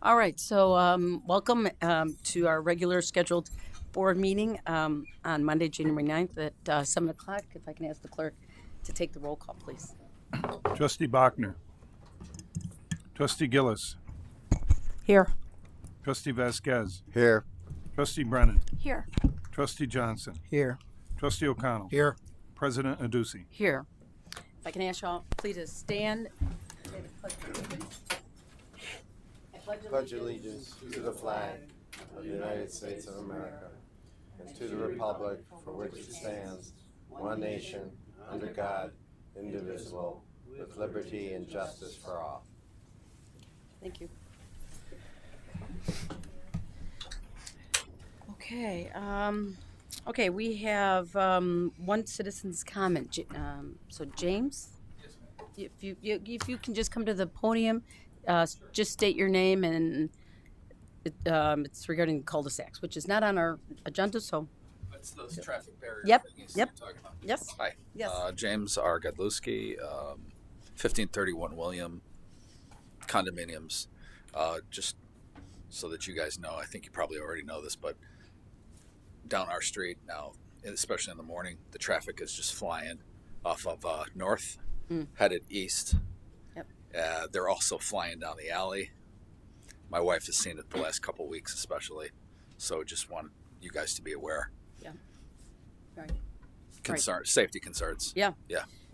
All right, so welcome to our regular scheduled board meeting on Monday, January 9th at 7 o'clock. If I can ask the clerk to take the roll call, please. Trustee Bachner. Trustee Gillis. Here. Trustee Vasquez. Here. Trustee Brennan. Here. Trustee Johnson. Here. Trustee O'Connell. Here. President Adducey. Here. If I can ask y'all, please to stand. Say the pledge of allegiance. Pledge allegiance to the flag of the United States of America and to the republic for which it stands, one nation, under God, indivisible, with liberty and justice for all. Thank you. Okay. Okay, we have one citizen's comment. So James, if you can just come to the podium, just state your name and it's regarding cul-de-sacs, which is not on our agenda. So It's those traffic barriers. Yep, things yep. you're talking about. yes, Hi. yes. James R. Godlewski, 1531 William, condominiums. Just so that you guys know, I think you probably already know this, but down our street now, especially in the morning, the traffic is just flying off of north, headed east. Yep. They're also flying down the alley. My wife has seen it the last couple weeks, especially. So just want you guys to be aware. Right. Safety concerns. Yeah.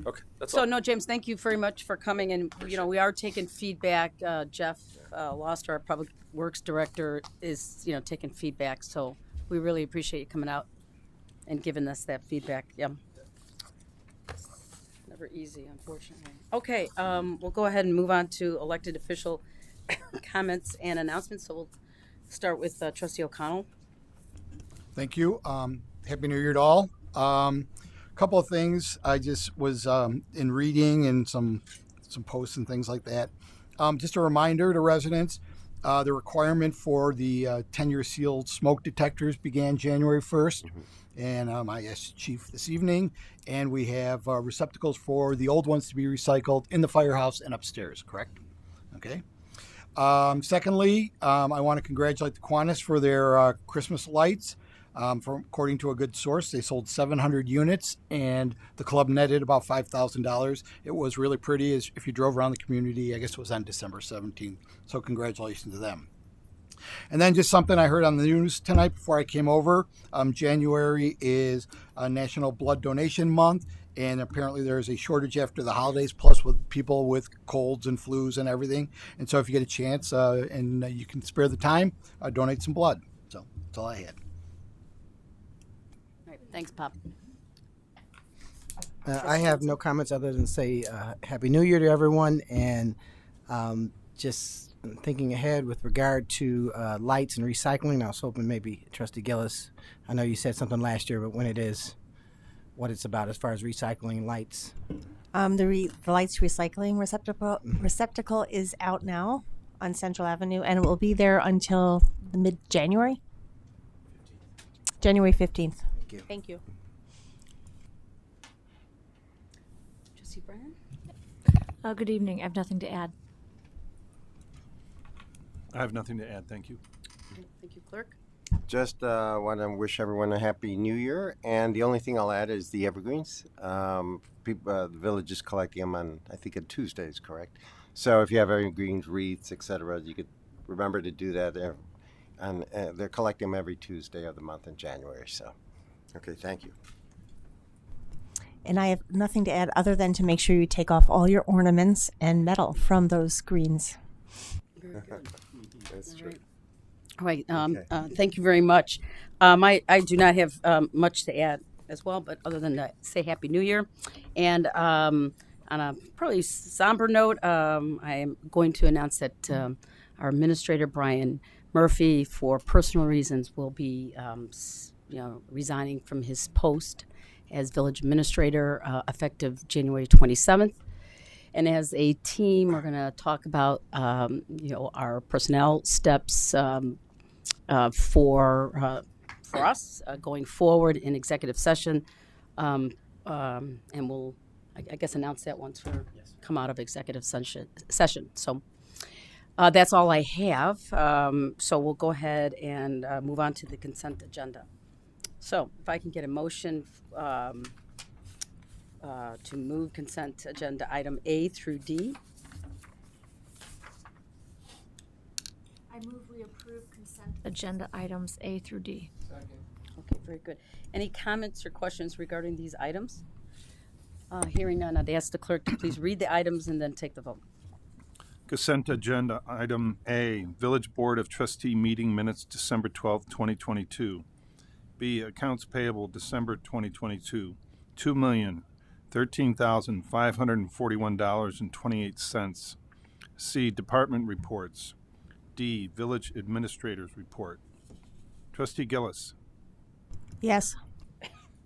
Okay, that's So all. no, James, thank you very much for coming, and we are taking feedback. Jeff Loster, our public works director, is taking feedback. So we really appreciate you coming out and giving us that feedback. Yeah. Never easy, unfortunately. Okay, we'll go ahead and move on to elected official comments and announcements. So we'll start with Trustee O'Connell. Thank you. Happy New Year to all. Couple of things. I just was in reading and some posts and things like that. Just a reminder to residents, the requirement for the 10-year sealed smoke detectors began January 1st. And I asked Chief this evening, and we have receptacles for the old ones to be recycled in the firehouse and upstairs, correct? Okay. Secondly, I want to congratulate the Kiwanis for their Christmas lights. According to a good source, they sold 700 units, and the club netted about $5,000. It was really pretty. If you drove around the community, I guess it was on December 17th. So congratulations to them. And then just something I heard on the news tonight before I came over. January is National Blood Donation Month, and apparently there's a shortage after the holidays, plus with people with colds and flus and everything. And so if you get a chance and you can spare the time, donate some blood. So that's all I had. All right, thanks, Pop. I have no comments other than say Happy New Year to everyone, and just thinking ahead with regard to lights and recycling. I was hoping maybe Trustee Gillis, I know you said something last year, but when it is, what it's about as far as recycling lights. The lights recycling receptacle is out now on Central Avenue, and it will be there until the mid-January. January 15th. Thank you. Thank you. Trustee Brennan? Good evening. I have nothing to add. I have nothing to add. Thank you. Okay, thank you, Clerk. Just want to wish everyone a happy New Year. And the only thing I'll add is the evergreens. The village is collecting them on, I think, on Tuesdays, correct? So if you have evergreens, wreaths, etc., you could remember to do that. And they're collecting them every Tuesday of the month in January. So, okay, thank you. And I have nothing to add other than to make sure you take off all your ornaments and metal from those greens. Very good. That's true. All right. Okay. Thank you very much. I do not have much to add as well, but other than to say Happy New Year. And on a probably somber note, I am going to announce that our administrator, Brian Murphy, for personal reasons, will be resigning from his post as village administrator effective January 27th. And as a team, we're going to talk about, our personnel steps for us going forward in executive session, and we'll, I guess, announce that once we come out of executive session. So That's all I have. So we'll go ahead and move on to the consent agenda. So if I can get a motion to move consent agenda item A through D. I move we approve consent agenda items A through D. Okay, very good. Any comments or questions regarding these items? Hearing none, I'd ask the clerk to please read the items and then take the vote. Consent agenda item A, Village Board of Trustee meeting minutes, December 12th, 2022. B, accounts payable, December 2022, $2,013,541.28. C, department reports. D, village administrators report. Trustee Gillis. Yes.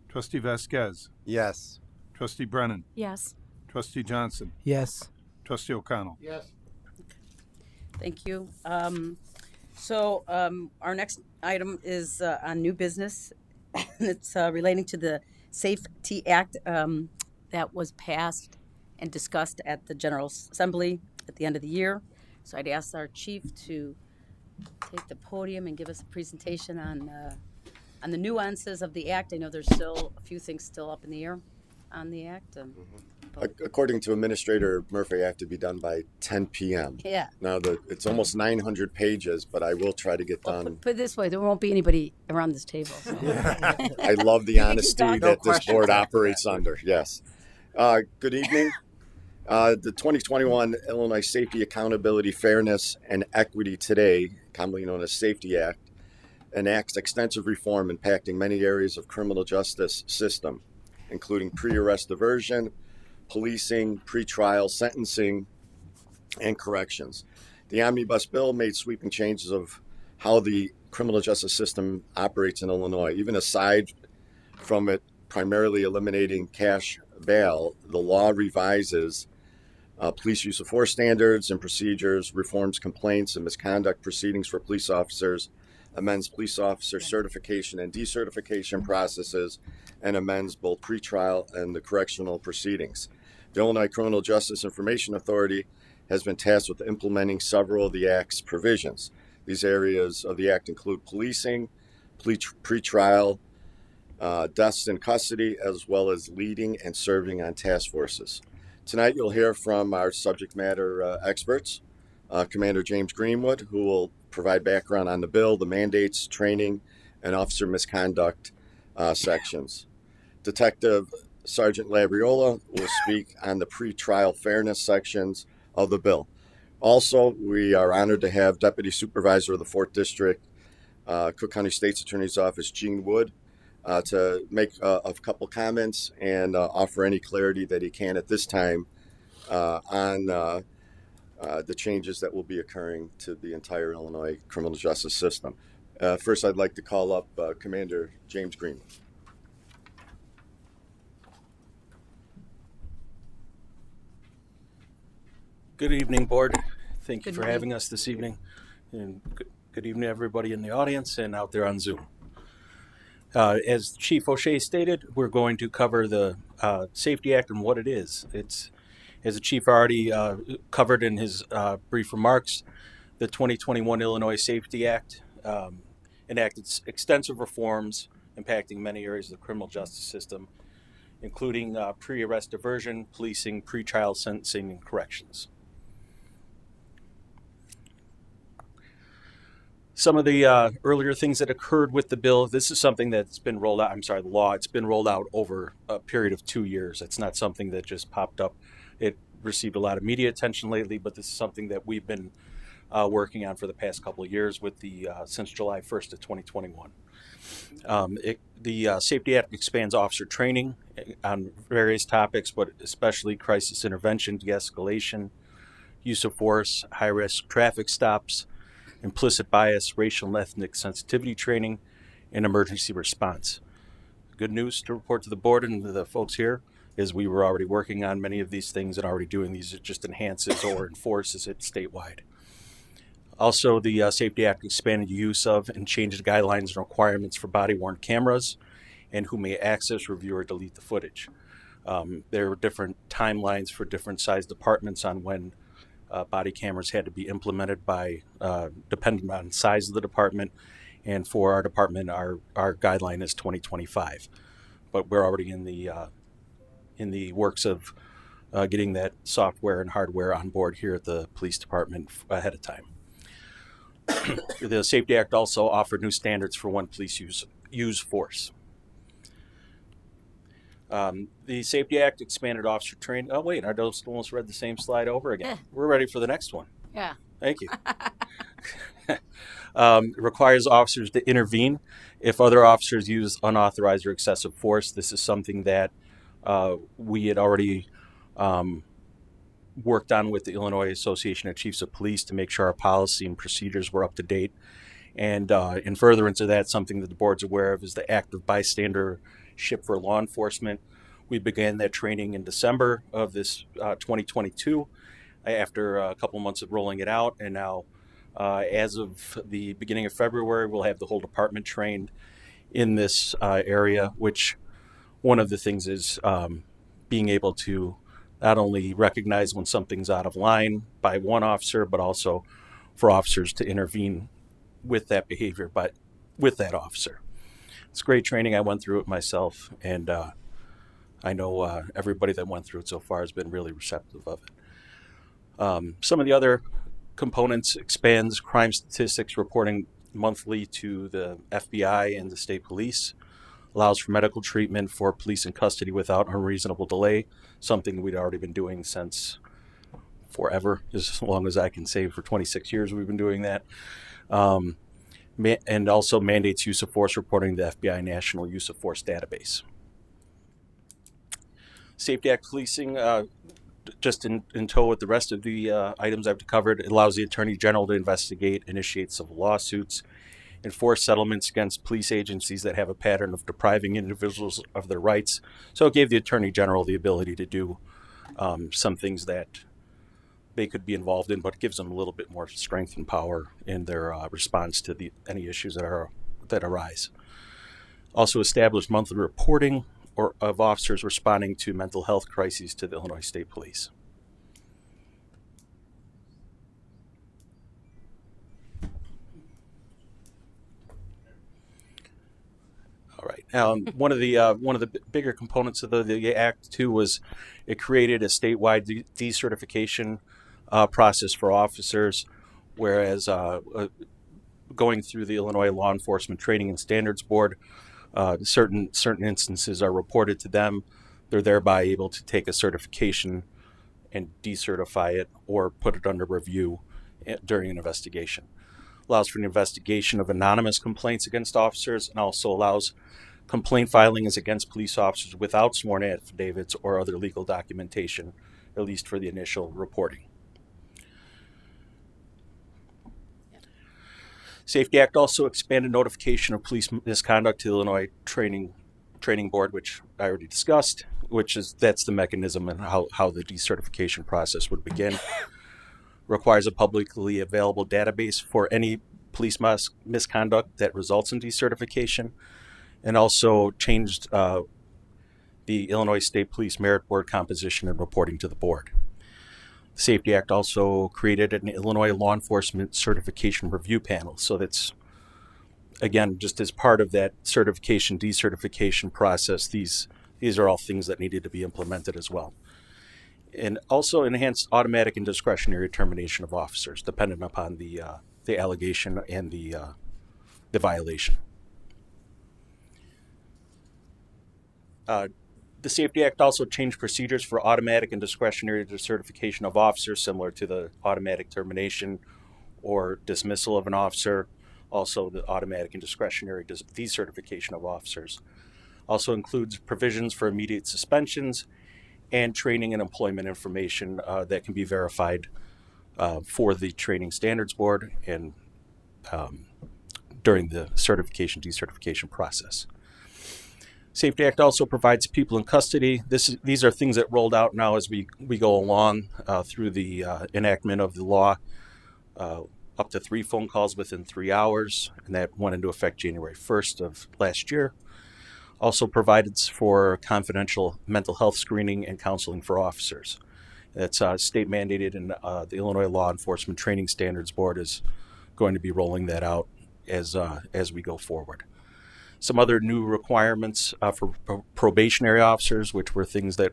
Trustee Vasquez. Yes. Trustee Brennan. Yes. Trustee Johnson. Yes. Trustee O'Connell. Yes. Thank you. Our next item is on new business. It's relating to the Safety Act that was passed and discussed at the General Assembly at the end of the year. So I'd ask our chief to take the podium and give us a presentation on the nuances of the act. I know there's still a few things still up in the air on the act. According to Administrator Murphy, I have to be done by 10 p.m. Yeah. Now, it's almost 900 pages, but I will try to get Well, done. put it this way, there won't be anybody around this table. So. I love the honesty No that this questions board after operates under. Yes. Good evening. The 2021 Illinois Safety, Accountability, Fairness, and Equity Today, commonly known as Safety Act, enacts extensive reform impacting many areas of criminal justice system, including pre-arrest diversion, policing, pretrial sentencing, and corrections. The omnibus bill made sweeping changes of how the criminal justice system operates in Illinois. Even aside from it primarily eliminating cash bail, the law revises police use of force standards and procedures, reforms complaints and misconduct proceedings for police officers, amends police officer certification and decertification processes, and amends both pretrial and the correctional proceedings. The Illinois Criminal Justice Information Authority has been tasked with implementing several of the Act's provisions. These areas of the Act include policing, pretrial, deaths in custody, as well as leading and serving on task forces. Tonight you'll hear from our subject matter experts, Commander James Greenwood, who will provide background on the bill, the mandates, training, and officer misconduct sections. Detective Sergeant Labriola will speak on the pretrial fairness sections of the bill. Also, we are honored to have Deputy Supervisor of the 4th District, Cook County State's Attorney's Office, Gene Wood, to make a couple comments and offer any clarity that he can at this time on the changes that will be occurring to the entire Illinois criminal justice system. First, I'd like to call up Commander James Greenwood. Good evening, Board. Thank you Good for evening. having us this evening. And good evening, everybody in the audience and out there on Zoom. As Chief O'Shea stated, we're going to cover the Safety Act and what it is. It's, as the Chief already covered in his brief remarks, the 2021 Illinois Safety Act enacted extensive reforms impacting many areas of the criminal justice system, including pre-arrest diversion, policing, pretrial sentencing, and corrections. Some of the earlier things that occurred with the bill, this is something that's been rolled out, the law, it's been rolled out over a period of 2 years. It's not something that just popped up. It received a lot of media attention lately, but this is something that we've been working on for the past couple of years with since July 1st of 2021. The Safety Act expands officer training on various topics, but especially crisis intervention, de-escalation, use of force, high-risk traffic stops, implicit bias, racial and ethnic sensitivity training, and emergency response. Good news to report to the board and to the folks here is we were already working on many of these things and already doing these. It just enhances or enforces it statewide. Also, the Safety Act expanded use of and changed guidelines and requirements for body-worn cameras and who may access, review, or delete the footage. There are different timelines for different size departments on when body cameras had to be implemented by depending on size of the department. And for our department, our guideline is 2025. But we're already in the works of getting that software and hardware on board here at the police department ahead of time. The Safety Act also offered new standards for when police use force. The Safety Act expanded officer training. Oh, wait, I just almost read the same slide over again. We're ready for the next one. Yeah. Thank you. Requires officers to intervene if other officers use unauthorized or excessive force. This is something that we had already worked on with the Illinois Association of Chiefs of Police to make sure our policy and procedures were up to date. And in furtherance of that, something that the board's aware of is the active bystandership for law enforcement. We began that training in December of this 2022 after a couple months of rolling it out. And now, as of the beginning of February, we'll have the whole department trained in this area, which one of the things is being able to not only recognize when something's out of line by one officer, but also for officers to intervene with that behavior, but with that officer. It's great training. I went through it myself, and I know everybody that went through it so far has been really receptive of it. Some of the other components expands crime statistics reporting monthly to the FBI and the state police, allows for medical treatment for police in custody without unreasonable delay, something we'd already been doing since forever, as long as I can say. For 26 years we've been doing that. And also mandates use of force reporting to the FBI National Use of Force Database. Safety Act policing, just in tow with the rest of the items I've covered, it allows the Attorney General to investigate, initiate civil lawsuits, enforce settlements against police agencies that have a pattern of depriving individuals of their rights. So it gave the Attorney General the ability to do some things that they could be involved in, but it gives them a little bit more strength and power in their response to any issues that arise. Also establish monthly reporting of officers responding to mental health crises to the Illinois State Police. All right. One of the bigger components of the Act too was it created a statewide decertification process for officers, whereas going through the Illinois Law Enforcement Training and Standards Board, certain instances are reported to them. They're thereby able to take a certification and decertify it or put it under review during an investigation. Allows for an investigation of anonymous complaints against officers, and also allows complaint filing is against police officers without sworn affidavits or other legal documentation, at least for the initial reporting. Safety Act also expanded notification of police misconduct to the Illinois Training Board, which I already discussed, that's the mechanism and how the decertification process would begin. Requires a publicly available database for any police misconduct that results in decertification, and also changed the Illinois State Police Merit Board composition and reporting to the board. The Safety Act also created an Illinois Law Enforcement Certification Review Panel. So that's, again, just as part of that certification, decertification process, these are all things that needed to be implemented as well. And also enhanced automatic and discretionary termination of officers, dependent upon the allegation and the violation. The Safety Act also changed procedures for automatic and discretionary decertification of officers, similar to the automatic termination or dismissal of an officer. Also, the automatic and discretionary decertification of officers. Also includes provisions for immediate suspensions and training and employment information that can be verified for the Training Standards Board and during the certification decertification process. Safety Act also provides people in custody. These are things that rolled out now as we go along through the enactment of the law. Up to 3 phone calls within 3 hours, and that went into effect January 1st of last year. Also provides for confidential mental health screening and counseling for officers. That's state mandated, and the Illinois Law Enforcement Training Standards Board is going to be rolling that out as we go forward. Some other new requirements for probationary officers, which were things that,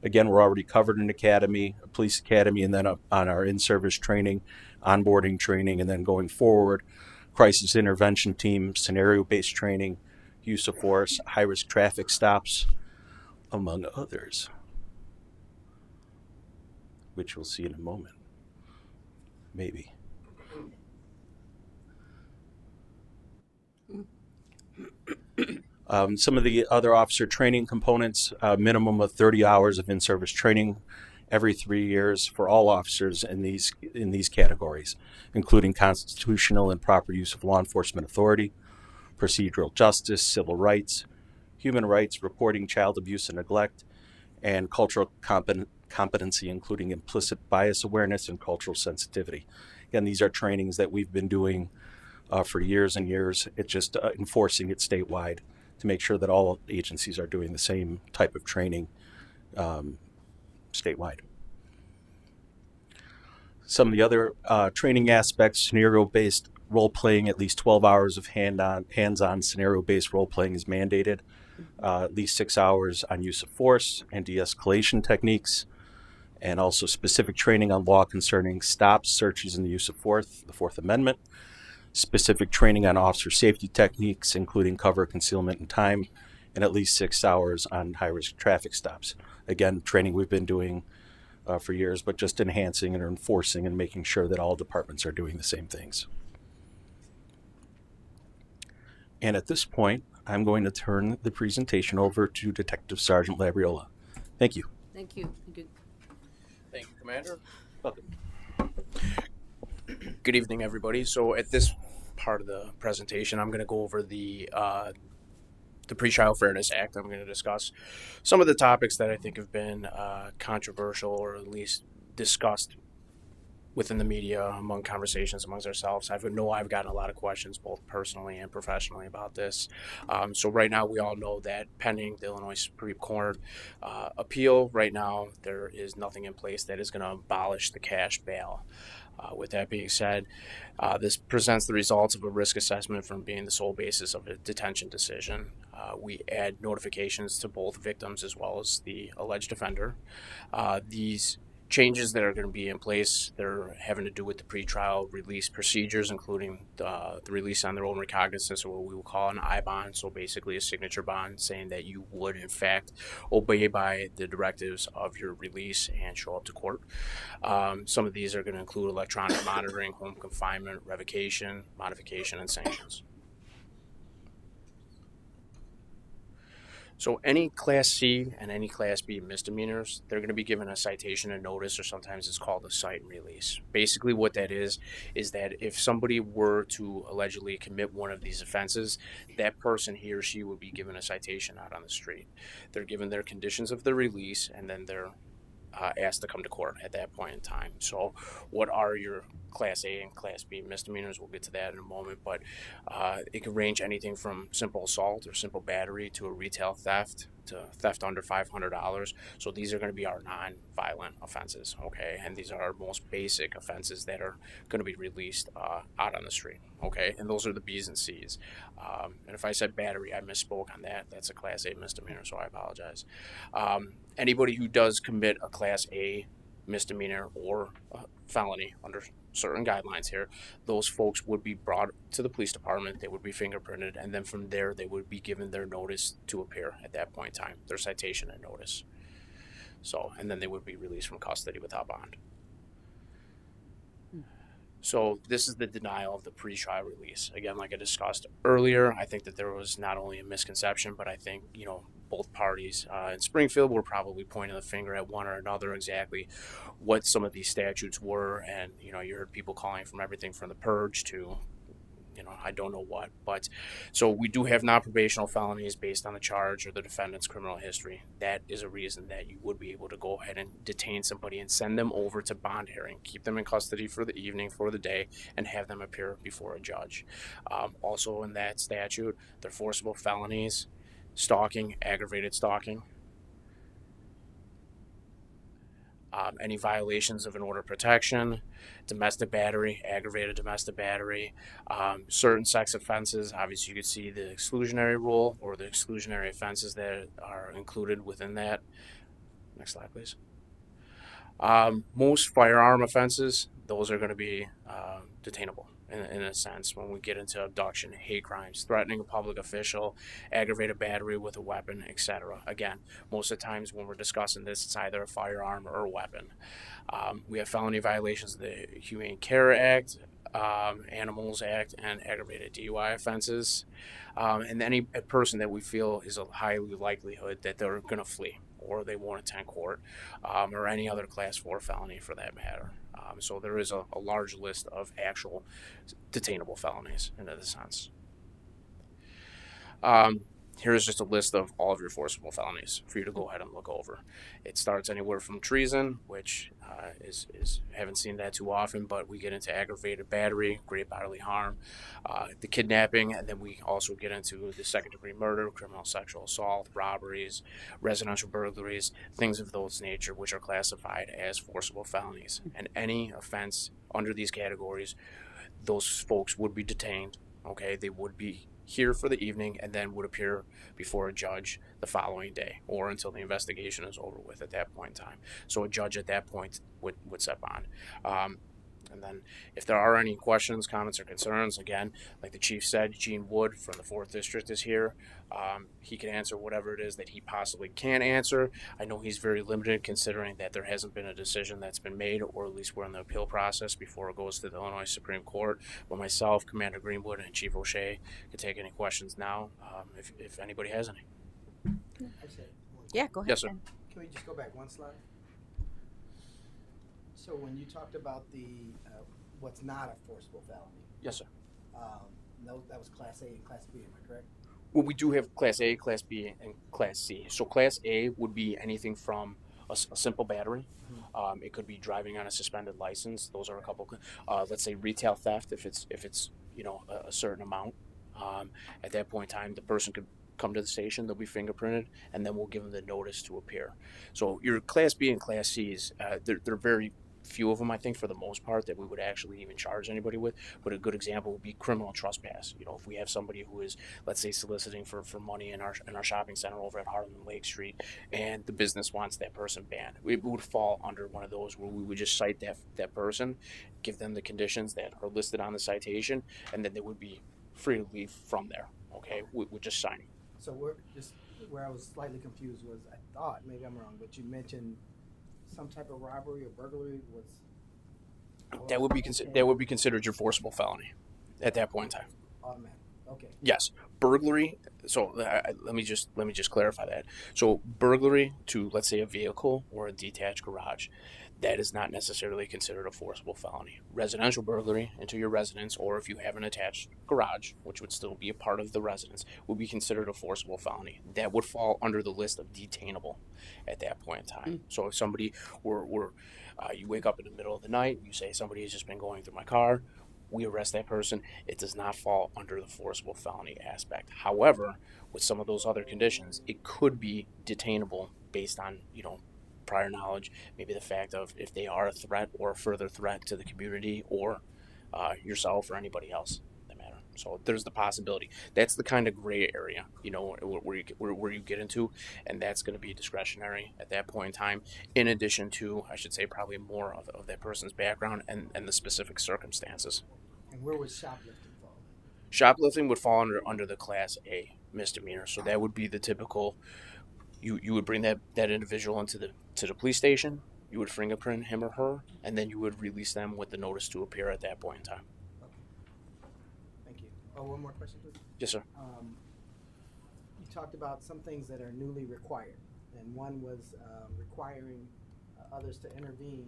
again, were already covered in Academy, Police Academy, and then on our in-service training, onboarding training, and then going forward, crisis intervention team, scenario-based training, use of force, high-risk traffic stops, among others, which we'll see in a moment, maybe. Some of the other officer training components, minimum of 30 hours of in-service training every 3 years for all officers in these categories, including constitutional and proper use of law enforcement authority, procedural justice, civil rights, human rights, reporting child abuse and neglect, and cultural competency, including implicit bias awareness and cultural sensitivity. Again, these are trainings that we've been doing for years and years. It's just enforcing it statewide to make sure that all agencies are doing the same type of training statewide. Some of the other training aspects, scenario-based role-playing, at least 12 hours of hands-on scenario-based role-playing is mandated, at least 6 hours on use of force and de-escalation techniques, and also specific training on law concerning stops, searches, and the use of force, the Fourth Amendment, specific training on officer safety techniques, including cover, concealment, and time, and at least 6 hours on high-risk traffic stops. Again, training we've been doing for years, but just enhancing and enforcing and making sure that all departments are doing the same things. And at this point, I'm going to turn the presentation over to Detective Sergeant Labriola. Thank you. Thank you. Thank you, Commander. Welcome. Good evening, everybody. So at this part of the presentation, I'm going to go over the Pretrial Fairness Act. I'm going to discuss some of the topics that I think have been controversial, or at least discussed within the media, among conversations amongst ourselves. I've gotten a lot of questions, both personally and professionally, about this. So right now, we all know that pending the Illinois Supreme Court appeal, right now, there is nothing in place that is going to abolish the cash bail. With that being said, this presents the results of a risk assessment from being the sole basis of a detention decision. We add notifications to both victims as well as the alleged offender. These changes that are going to be in place, they're having to do with the pretrial release procedures, including the release on their own recognizance, or what we will call an I-bond, so basically a signature bond saying that you would, in fact, obey by the directives of your release and show up to court. Some of these are going to include electronic monitoring, home confinement, revocation, modification, and sanctions. So any Class C and any Class B misdemeanors, they're going to be given a citation and notice, or sometimes it's called a cite and release. Basically what that is that if somebody were to allegedly commit one of these offenses, that person, he or she, would be given a citation out on the street. They're given their conditions of the release, and then they're asked to come to court at that point in time. So what are your Class A and Class B misdemeanors? We'll get to that in a moment, but it can range anything from simple assault or simple battery to a retail theft to theft under $500. So these are going to be our non-violent offenses, okay? And these are our most basic offenses that are going to be released out on the street, okay? And those are the B's and C's. And if I said battery, I misspoke on that. That's a Class A misdemeanor, so I apologize. Anybody who does commit a Class A misdemeanor or felony under certain guidelines here, those folks would be brought to the police department, they would be fingerprinted, and then from there they would be given their notice to appear at that point in time, their citation and notice. So, and then they would be released from custody without bond. So this is the denial of the pre-trial release. Again, like I discussed earlier, I think that there was not only a misconception, but I think, both parties in Springfield were probably pointing the finger at one or another exactly what some of these statutes were. And, you heard people calling from everything from the purge to, I don't know what. But so we do have non-probational felonies based on the charge or the defendant's criminal history. That is a reason that you would be able to go ahead and detain somebody and send them over to bond hearing, keep them in custody for the evening, for the day, and have them appear before a judge. Also in that statute, they're forcible felonies, stalking, aggravated stalking. Any violations of an order of protection, domestic battery, aggravated domestic battery, certain sex offenses. Obviously, you could see the exclusionary rule or the exclusionary offenses that are included within that. Next slide, please. Most firearm offenses, those are going to be detainable in a sense when we get into abduction, hate crimes, threatening a public official, aggravated battery with a weapon, etc. Again, most of the times when we're discussing this, it's either a firearm or a weapon. We have felony violations of the Humane Care Act, Animals Act, and aggravated DUI offenses. And any person that we feel is a highly likelihood that they're going to flee or they won't attend court, or any other class 4 felony for that matter. So there is a large list of actual detainable felonies in a sense. Here's just a list of all of your forcible felonies for you to go ahead and look over. It starts anywhere from treason, which is haven't seen that too often, but we get into aggravated battery, great bodily harm, the kidnapping, and then we also get into the second-degree murder, criminal sexual assault, robberies, residential burglaries, things of those nature, which are classified as forcible felonies. And any offense under these categories, those folks would be detained. Okay, they would be here for the evening and then would appear before a judge the following day or until the investigation is over with at that point in time. So a judge at that point would set bond. And then if there are any questions, comments, or concerns, again, like the chief said, Gene Wood from the 4th District is here. He can answer whatever it is that he possibly can answer. I know he's very limited considering that there hasn't been a decision that's been made, or at least we're in the appeal process before it goes to the Illinois Supreme Court. But myself, Commander Greenwood, and Chief O'Shea can take any questions now, if anybody has any. Yeah, go ahead. Yes, sir. Can we just go back one slide? So when you talked about the what's not a forcible felony, Yes, sir. that was Class A and Class B, am I correct? Well, we do have Class A, Class B, and Class C. So Class A would be anything from a simple battery. It could be driving on a suspended license. Those are a couple. Let's say retail theft, if it's a certain amount. At that point in time, the person could come to the station. They'll be fingerprinted, and then we'll give them the notice to appear. So your Class B and Class C's, they're very few of them, I think, for the most part, that we would actually even charge anybody with. But a good example would be criminal trespass. If we have somebody who is, let's say, soliciting for money in our shopping center over at Harlem and Lake Street, and the business wants that person banned, it would fall under one of those where we would just cite that person, give them the conditions that are listed on the citation, and then they would be free to leave from there. Okay, we're just signing. So where I was slightly confused was, I thought, maybe I'm wrong, but you mentioned some type of robbery or burglary was That would be considered your forcible felony at that point in time. automatic. Okay. Yes, burglary. So let me just clarify that. So burglary to, let's say, a vehicle or a detached garage, that is not necessarily considered a forcible felony. Residential burglary into your residence, or if you have an attached garage, which would still be a part of the residence, would be considered a forcible felony. That would fall under the list of detainable at that point in time. So if somebody you wake up in the middle of the night, you say somebody has just been going through my car, we arrest that person, it does not fall under the forcible felony aspect. However, with some of those other conditions, it could be detainable based on, prior knowledge, maybe the fact of if they are a threat or a further threat to the community or yourself or anybody else that matter. So there's the possibility. That's the kind of gray area, where you get into, and that's going to be discretionary at that point in time, in addition to, I should say, probably more of that person's background and the specific circumstances. And where would shoplifting fall? Shoplifting would fall under the Class A misdemeanor. So that would be the typical. You would bring that individual to the police station. You would fingerprint him or her, and then you would release them with the notice to appear at that point in time. Okay. Thank you. Oh, one more question, please. Yes, sir. You talked about some things that are newly required, and one was requiring others to intervene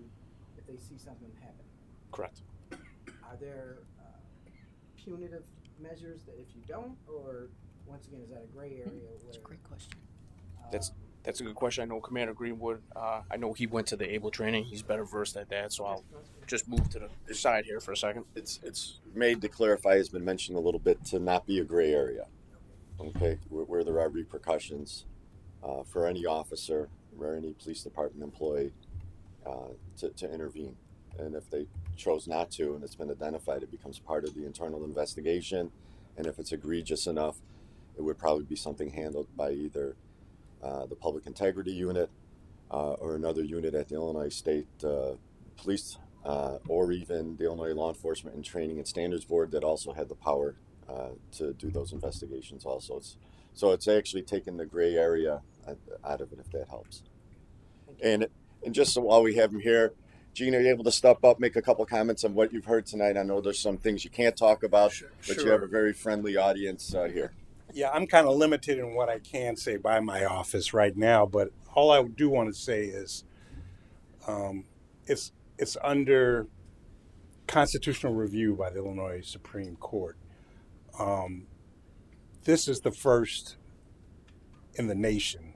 if they see something happen. Correct. Are there punitive measures that if you don't, or once again, is that a gray area? That's a great question. That's a good question. I know Commander Greenwood. I know he went to the ABLE training. He's better versed at that. So I'll just move to the side here for a second. It's made to clarify, has been mentioned a little bit, to not be a gray area. Okay, where there are repercussions for any officer or any police department employee, to intervene. And if they chose not to, and it's been identified, it becomes part of the internal investigation. And if it's egregious enough, it would probably be something handled by either the Public Integrity Unit or another unit at the Illinois State Police, or even the Illinois Law Enforcement and Training and Standards Board that also had the power to do those investigations also. It's actually taking the gray area out of it, if that helps. And just so while we have him here, Gene, are you able to step up, make a couple comments on what you've heard tonight? I know there's some things you can't talk about, but you have a very friendly audience here. Yeah, I'm kind of limited in what I can say by my office right now, but all I do want to say is it's under constitutional review by the Illinois Supreme Court. This is the first in the nation.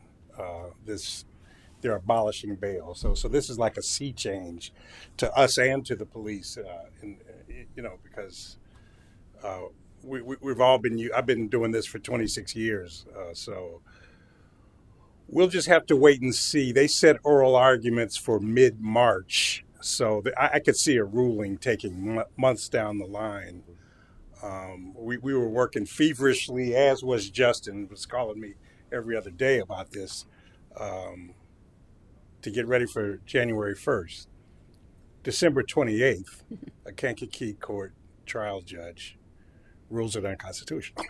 They're abolishing bail, so this is like a sea change to us and to the police, because we've all been. I've been doing this for 26 years, so we'll just have to wait and see. They set oral arguments for mid-March, so I could see a ruling taking months down the line. We were working feverishly, as was Justin, was calling me every other day about this, to get ready for January 1st. December 28th, a Kankakee Court trial judge rules it unconstitutional.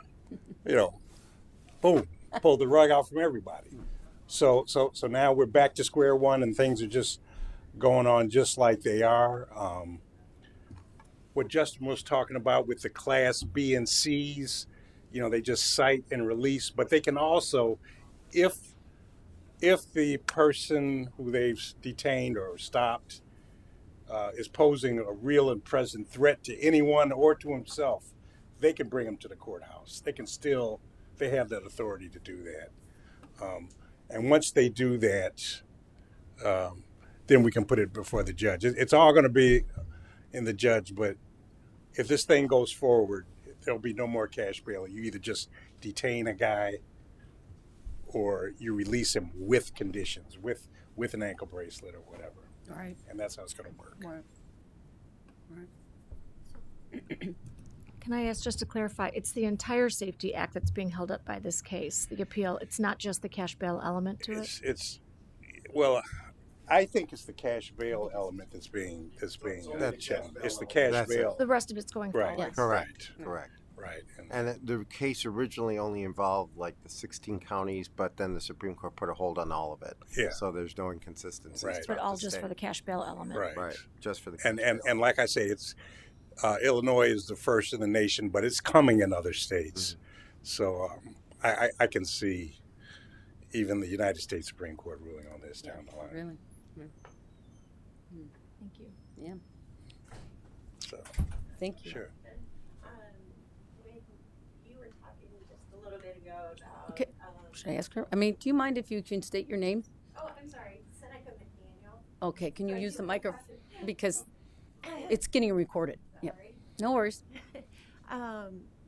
Boom, pull the rug out from everybody. So now we're back to square one, and things are just going on just like they are. What Justin was talking about with the Class B and Cs, they just cite and release, but they can also, if the person who they've detained or stopped is posing a real and present threat to anyone or to himself, they can bring him to the courthouse. They have that authority to do that. And once they do that, then we can put it before the judge. It's all going to be in the judge, but if this thing goes forward, there'll be no more cash bail. You either just detain a guy or you release him with conditions, with an ankle bracelet or whatever. All right. And that's how it's going to work. Right. Can I ask, just to clarify, it's the entire Safety Act that's being held up by this case, the appeal. It's not just the cash bail element to it? Well, I think it's the cash bail element that's being challenged. It's the cash bail. The rest of it's going forward. Yes. Correct. Right. And the case originally only involved like the 16 counties, but then the Supreme Court put a hold on all of it. Yeah. So there's no inconsistencies. Right. But all just for the cash bail element. Right. Just for the cash bail. And like I say, it's Illinois is the first in the nation, but it's coming in other states. Mm-hmm. So I can see even the United States Supreme Court ruling on this down the line. Really? Thank you. Yeah. So, thank you. Sure. When you were talking just a little bit ago about... Okay. Should I ask her? Do you mind if you can state your name? Oh, I'm sorry. Seneca McDaniel. Okay. Can you use the microphone? Because it's getting recorded. Yeah. No worries.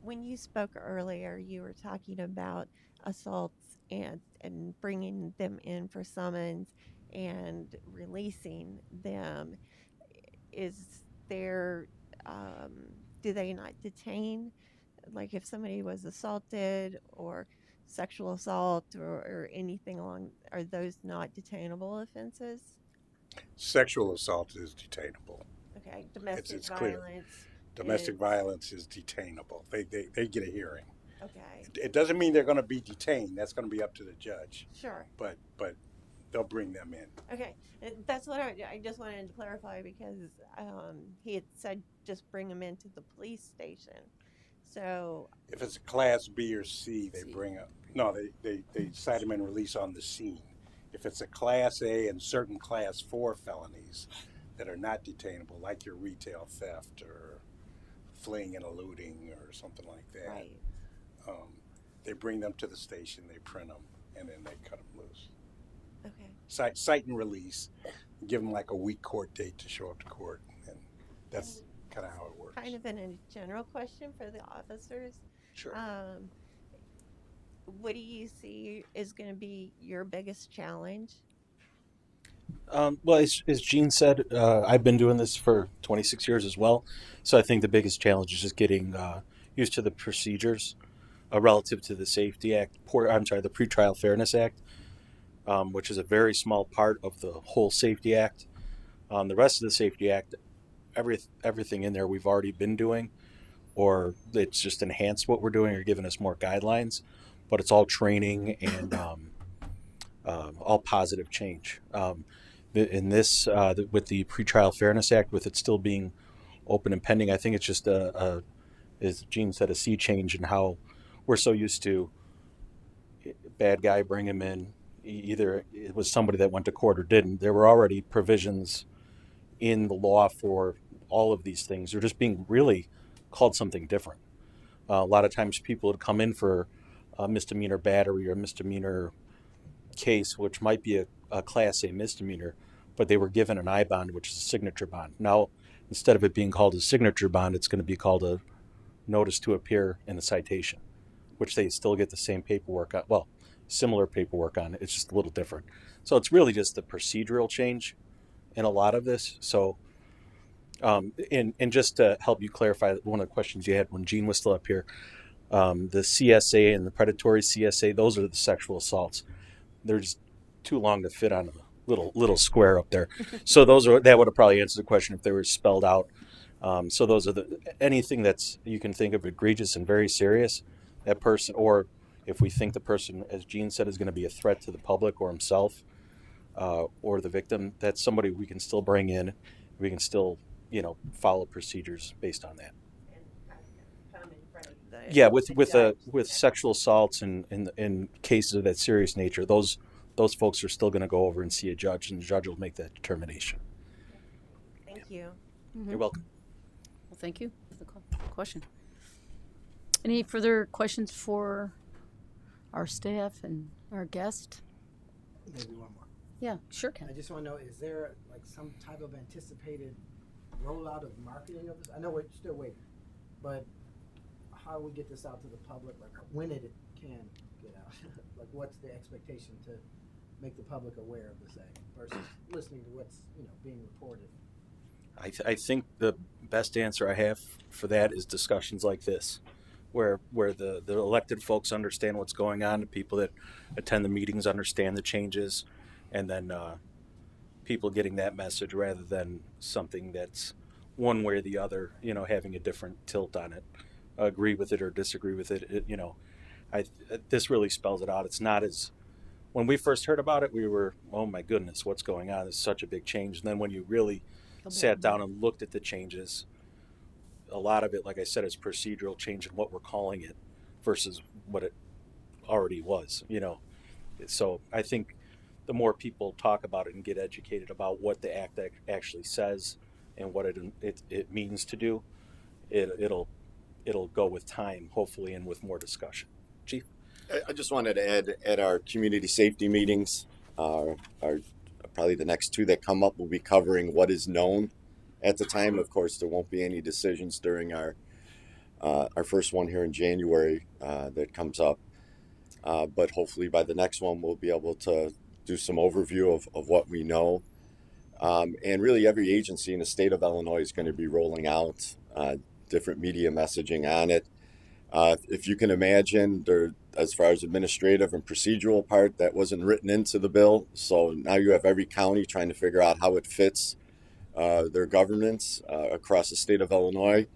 When you spoke earlier, you were talking about assaults and bringing them in for summons and releasing them. Is there, do they not detain? Like if somebody was assaulted or sexual assault or anything along, are those not detainable offenses? Sexual assault is detainable. Okay, domestic it's violence. Clear. Domestic violence is detainable. They get a hearing. Okay. It doesn't mean they're going to be detained. That's going to be up to the judge. Sure. But they'll bring them in. Okay, that's what I just wanted to clarify because he had said just bring them into the police station. So if it's a Class B or C, they bring up. No, they cite them and release on the scene. If it's a Class A and certain Class 4 felonies that are not detainable, like your retail theft or fleeing and eluding or something like that, right. They bring them to the station, they print them, and then they cut them loose. Okay. Cite and release, give them like a week court date to show up to court, and that's kind of how it works. Kind of a general question for the officers. Sure. What do you see is going to be your biggest challenge? Well, as Gene said, I've been doing this for 26 years as well. So I think the biggest challenge is just getting used to the procedures relative to the Safety Act. I'm sorry, the Pretrial Fairness Act, which is a very small part of the whole Safety Act. The rest of the Safety Act, everything in there we've already been doing, or it's just enhanced what we're doing or given us more guidelines. But it's all training and all positive change. In this, with the Pretrial Fairness Act, with it still being open and pending, I think it's just as Gene said, a sea change in how we're so used to bad guy, bring him in. Either it was somebody that went to court or didn't. There were already provisions in the law for all of these things. They're just being really called something different. A lot of times people would come in for a misdemeanor battery or misdemeanor case, which might be a Class A misdemeanor, but they were given an I bond, which is a signature bond. Now, instead of it being called a signature bond, it's going to be called a notice to appear in the citation, which they still get the same paperwork on. Well, similar paperwork on. It's just a little different. So it's really just the procedural change in a lot of this. So, and just to help you clarify one of the questions you had when Gene was still up here, the CSA and the predatory CSA, those are the sexual assaults. They're just too long to fit on a little square up there. So that would have probably answered the question if they were spelled out. So those are anything that's you can think of egregious and very serious, that person, or if we think the person, as Gene said, is going to be a threat to the public or himself or the victim, that's somebody we can still bring in. We can still, follow procedures based on that. Yeah, with sexual assaults and cases of that serious nature, those folks are still going to go over and see a judge, and the judge will make that determination. Thank you. You're welcome. Well, thank you for the question. Any further questions for our staff and our guest? Maybe one more. Yeah, sure, Ken. I just want to know, is there like some type of anticipated rollout of marketing of this? I know we're still waiting, but how do we get this out to the public? Like when it can get out? Like what's the expectation to make the public aware of this act versus listening to what's being reported? I think the best answer I have for that is discussions like this, where the elected folks understand what's going on, the people that attend the meetings understand the changes, and then people getting that message rather than something that's one way or the other, having a different tilt on it, agree with it or disagree with it. This really spells it out. It's not as when we first heard about it, we were, oh my goodness, what's going on? It's such a big change. And then when you really sat down and looked at the changes, a lot of it, like I said, is procedural change in what we're calling it versus what it already was, So I think the more people talk about it and get educated about what the act actually says and what it means to do, it'll go with time, hopefully, and with more discussion. Chief? I just wanted to add, at our community safety meetings, our probably the next two that come up will be covering what is known at the time. Of course, there won't be any decisions during our first one here in January that comes up. But hopefully by the next one, we'll be able to do some overview of what we know. And really every agency in the state of Illinois is going to be rolling out different media messaging on it. If you can imagine, as far as administrative and procedural part, that wasn't written into the bill. So now you have every county trying to figure out how it fits their governance across the state of Illinois.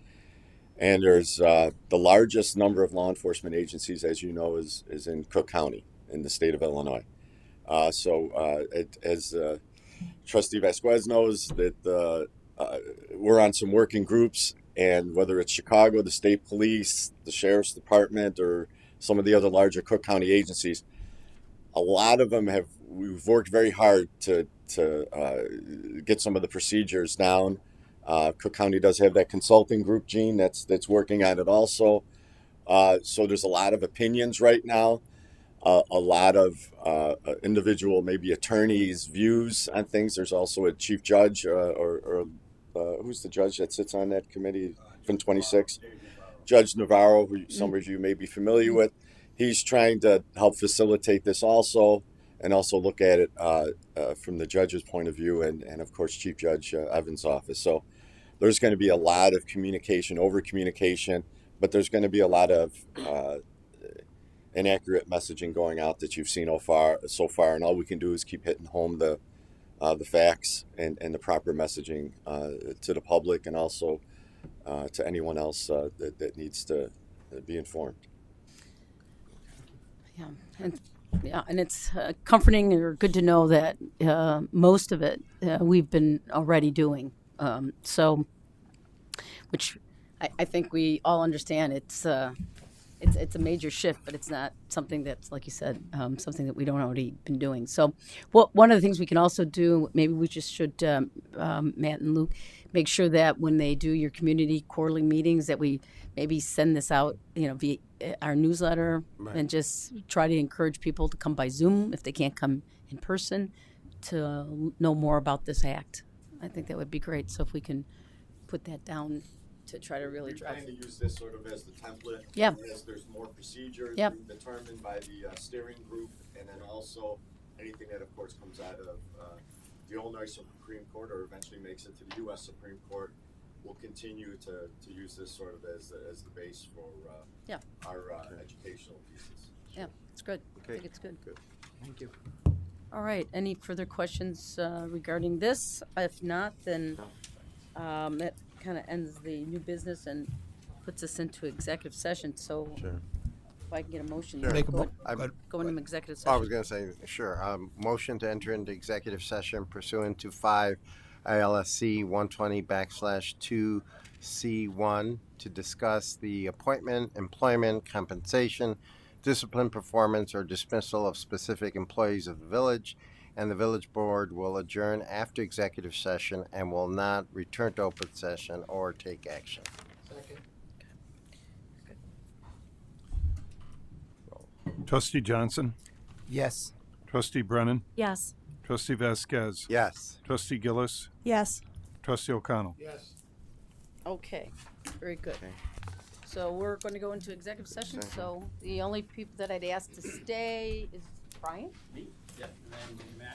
And there's the largest number of law enforcement agencies, as you know, is in Cook County in the state of Illinois. As Trustee Vasquez knows, that we're on some working groups, and whether it's Chicago, the state police, the sheriff's department, or some of the other larger Cook County agencies, a lot of them we've worked very hard to get some of the procedures down. Cook County does have that consulting group, Gene, that's working on it also. So there's a lot of opinions right now, a lot of individual, maybe attorneys' views on things. There's also a chief judge or who's the judge that sits on that committee from 26? Judge Navarro, who some of you may be familiar with. He's trying to help facilitate this also. and also look at it from the judge's point of view, and of course Chief Judge Evans' office. So there's going to be a lot of communication, over communication, but there's going to be a lot of inaccurate messaging going out that you've seen so far, and all we can do is keep hitting home the facts and the proper messaging to the public, and also to anyone else that needs to be informed. And it's comforting or good to know that most of it we've been already doing. Which I think we all understand. It's a major shift, but it's not something that's, like you said, something that we don't already been doing. So, one of the things we can also do, maybe we just should, Matt and Luke, make sure that when they do your community quarterly meetings, that we maybe send this out, via our newsletter, and just try to encourage people to come by Zoom if they can't come in person to know more about this act. I think that would be great. So if we can put that down to try to really We drive. plan to use this sort of as the template. Yeah. As there's more procedures determined by the steering group, and then also anything that, of course, comes out of the Illinois Supreme Court or eventually makes it to the U.S. Supreme Court, we'll continue to use this sort of as the base for our educational pieces. Yeah, it's good. Okay. I think it's good. Good. Thank you. All right. Any further questions regarding this? If not, then that kind of ends the new business and puts us into executive session. So Sure. if I can get a motion, Sure. Make a go, mo- go into executive Oh, session. I was going to say, sure. Motion to enter into executive session pursuant to 5 ILSC 120/2C1 to discuss the appointment, employment, compensation, discipline, performance, or dismissal of specific employees of the village, and the village board will adjourn after executive session and will not return to open session or take action. Trustee Johnson, Yes. Trustee Brennan, Yes. Trustee Vasquez, Yes. Trustee Gillis, Yes. Trustee O'Connell. Yes. Okay. Very good. Okay. So we're going to go into executive session. So the only people that I'd ask to stay is Brian. Me? Yep. And then Matt.